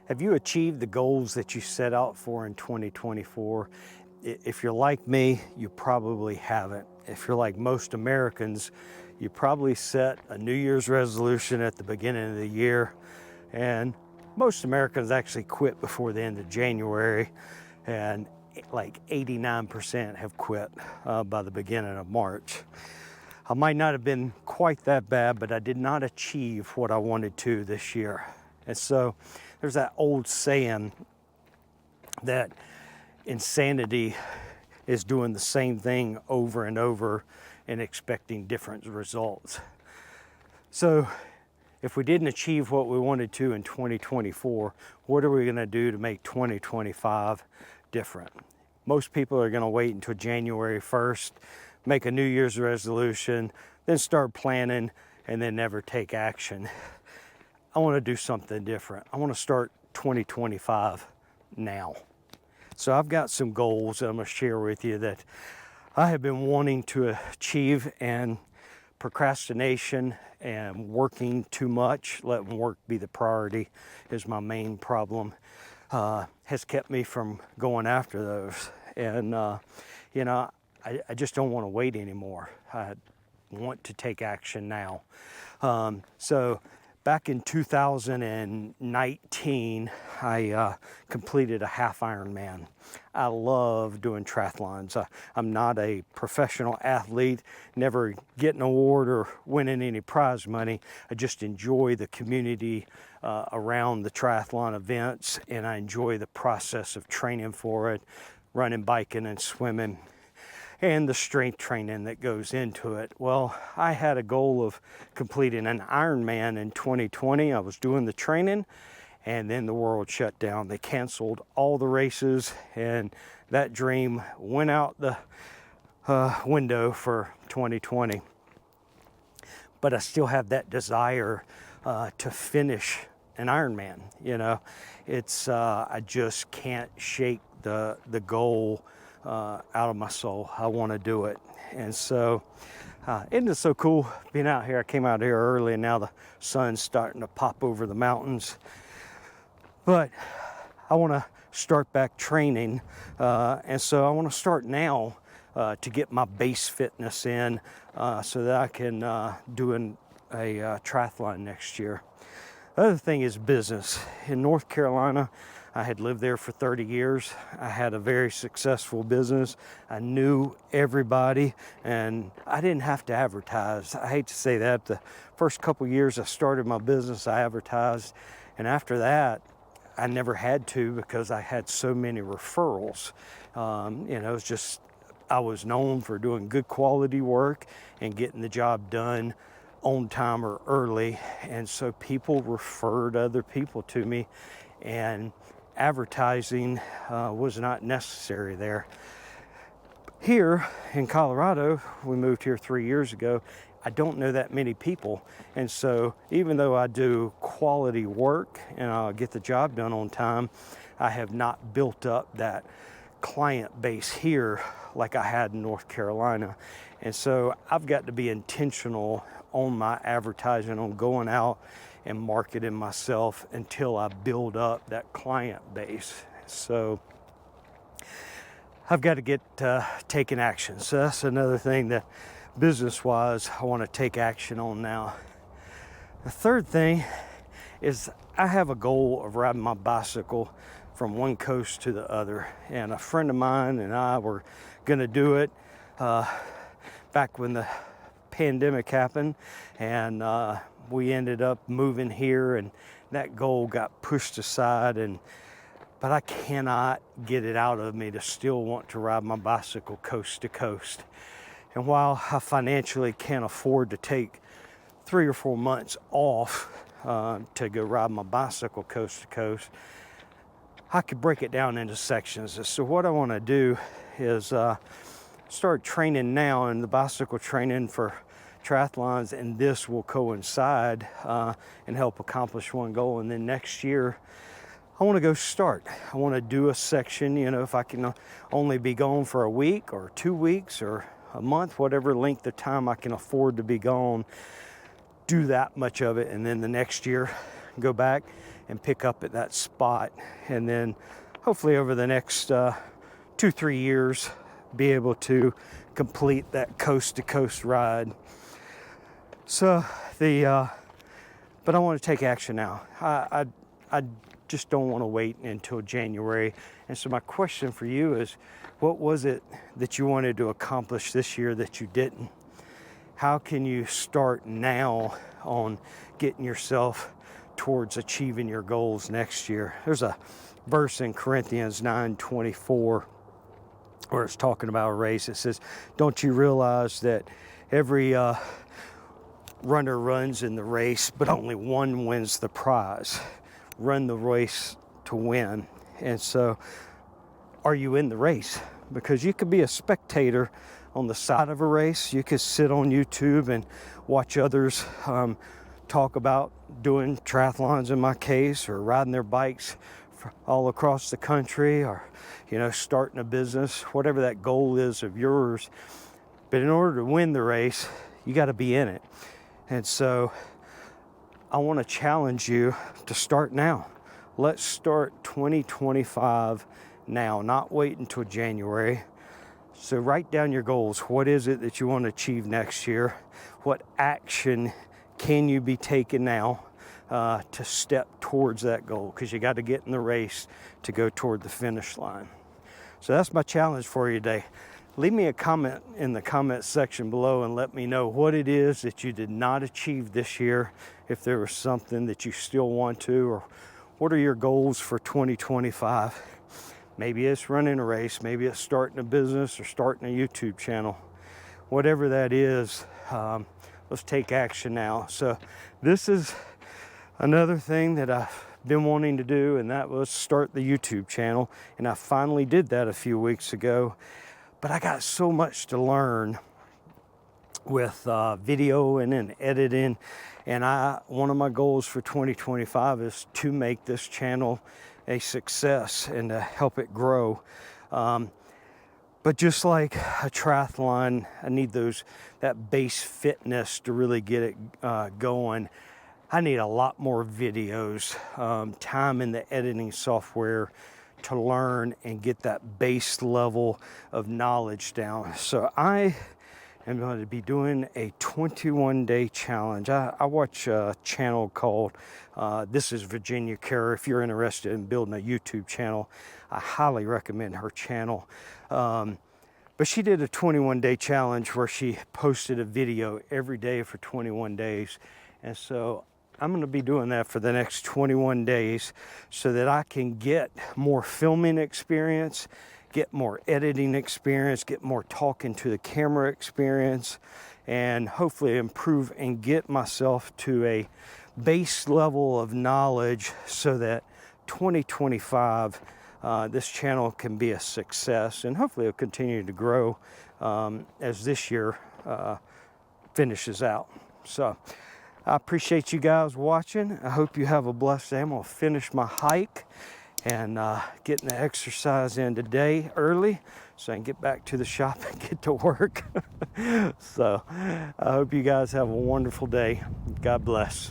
Have you achieved the goals that you set out for in 2024? If you're like me, you probably haven't. If you're like most Americans, you probably set a New Year's resolution at the beginning of the year, and most Americans actually quit before the end of January, and like 89% have quit by the beginning of March. I might not have been quite that bad, but I did not achieve what I wanted to this year. And so there's that old saying that insanity is doing the same thing over and over and expecting different results. So if we didn't achieve what we wanted to in 2024, what are we going to do to make 2025 different? Most people are going to wait until January 1st, make a New Year's resolution, then start planning, and then never take action. I want to do something different. I want to start 2025 now. So I've got some goals that I'm going to share with you that I have been wanting to achieve, and procrastination and working too much, letting work be the priority, is my main problem. Has kept me from going after those. And, I just don't want to wait anymore. I want to take action now. So back in 2019, I completed a half Ironman. I love doing triathlons. I'm not a professional athlete, never get an award or winning any prize money. I just enjoy the community around the triathlon events, and I enjoy the process of training for it, running, biking, and swimming, and the strength training that goes into it. Well, I had a goal of completing an Ironman in 2020. I was doing the training, and then the world shut down. They canceled all the races, and that dream went out the window for 2020. But I still have that desire to finish an Ironman. It's I just can't shake the goal out of my soul. I want to do it. And so isn't it so cool being out here? I came out here early, and now the sun's starting to pop over the mountains. But I want to start back training, and so I want to start now to get my base fitness in, so that I can do a triathlon next year. The other thing is business. In North Carolina, I had lived there for 30 years. I had a very successful business. I knew everybody, and I didn't have to advertise. I hate to say that. The first couple years I started my business, I advertised, and after that, I never had to, because I had so many referrals. It's just, I was known for doing good quality work and getting the job done on time or early, and so people referred other people to me, and advertising was not necessary there. Here in Colorado, we moved here 3 years ago, I don't know that many people, and so even though I do quality work and I'll get the job done on time, I have not built up that client base here like I had in North Carolina. And so I've got to be intentional on my advertising, on going out and marketing myself until I build up that client base. So I've got to get taking action. So that's another thing that business-wise I want to take action on now. The third thing is I have a goal of riding my bicycle from one coast to the other, and a friend of mine and I were going to do it back when the pandemic happened, and we ended up moving here, and that goal got pushed aside, but I cannot get it out of me to still want to ride my bicycle coast to coast. And while I financially can't afford to take 3 or 4 months off to go ride my bicycle coast to coast, I could break it down into sections. So what I want to do is start training now in the bicycle training for triathlons, and this will coincide and help accomplish one goal. And then next year, I want to go start. I want to do a section, if I can only be gone for a week or 2 weeks or a month, whatever length of time I can afford to be gone, do that much of it, and then the next year go back and pick up at that spot, and then hopefully over the next 2-3 years be able to complete that coast-to-coast ride. So but I want to take action now. I just don't want to wait until January. And so my question for you is, what was it that you wanted to accomplish this year that you didn't? How can you start now on getting yourself towards achieving your goals next year? There's a verse in Corinthians 9:24 where it's talking about a race. It says, don't you realize that every runner runs in the race, but only one wins the prize? Run the race to win. And so, are you in the race? Because you could be a spectator on the side of a race. You could sit on YouTube and watch others talk about doing triathlons, in my case, or riding their bikes all across the country, or starting a business, whatever that goal is of yours. But in order to win the race, you got to be in it. And so I want to challenge you to start now. Let's start 2025 now, not wait until January. So write down your goals. What is it that you want to achieve next year? What action can you be taking now to step towards that goal? Because you got to get in the race to go toward the finish line. So that's my challenge for you today. Leave me a comment in the comment section below and let me know what it is that you did not achieve this year, if there was something that you still want to, or what are your goals for 2025? Maybe it's running a race, maybe it's starting a business or starting a YouTube channel. Whatever that is, let's take action now. So this is another thing that I've been wanting to do, and that was start the YouTube channel. And I finally did that a few weeks ago. But I got so much to learn with video and then editing. And one of my goals for 2025 is to make this channel a success and to help it grow. But just like a triathlon, I need that base fitness to really get it going. I need a lot more videos, time in the editing software to learn and get that base level of knowledge down. So I am going to be doing a 21-day challenge. I watch a channel called This is Virginia Kerr. If you're interested in building a YouTube channel, I highly recommend her channel. But she did a 21-day challenge where she posted a video every day for 21 days. And so I'm going to be doing that for the next 21 days so that I can get more filming experience, get more editing experience, get more talking to the camera experience, and hopefully improve and get myself to a base level of knowledge so that 2025, this channel can be a success, and hopefully it'll continue to grow as this year finishes out. So I appreciate you guys watching. I hope you have a blessed day. I'm going to finish my hike and getting the exercise in today early so I can get back to the shop and get to work. So I hope you guys have a wonderful day. God bless.